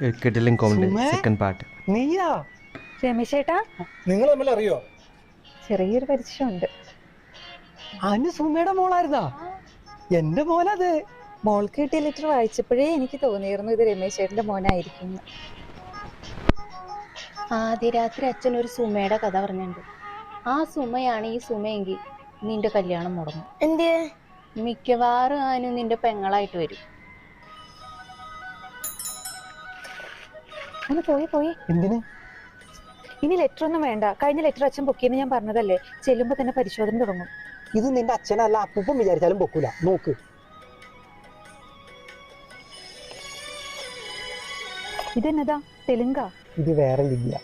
കിടിലൻ comedy second part. നീയാ രമേശേട്ടാ? നിങ്ങൾ തമ്മിൽ അറിയോ? ചെറിയൊരു പരിചയമുണ്ട്. അനു സുമയുടെ മോളായിരുന്നാ? എന്റെ മോനത്. മോൾക്ക് കിട്ടിയ ലെറ്റർ വായിച്ചപ്പോഴേ എനിക്ക് തോന്നിയിരുന്നു ഇത് രമേശേട്ടന്റെ മോനായിരിക്കും. ആദ്യ രാത്രി അച്ഛൻ ഒരു സുമയുടെ കഥ പറഞ്ഞിട്ടുണ്ട്. ആ സുമയാണ് ഈ സുമയെങ്കിൽ നിന്റെ കല്യാണം മുടങ്ങും. എന്തേ? മിക്കവാറും അനു നിന്റെ പെങ്ങളായിട്ട് വരും. ഒന്ന് പോയി. എന്തിന്? ഇനി ലെറ്റർ ഒന്നും വേണ്ട. കഴിഞ്ഞ ലെറ്റർ അച്ഛൻ പൊക്കിയെന്ന് ഞാൻ പറഞ്ഞതല്ലേ. ചെല്ലുമ്പോ തന്നെ പരിശോധന തുടങ്ങും. ഇത് നിന്റെ അച്ഛനല്ല അപ്പൂപ്പൻ വിചാരിച്ചാലും പൊക്കൂല. നോക്ക്. ഇതെന്നതാ? തെലുങ്കാ? ഇത് വേറെ ലിപിയ.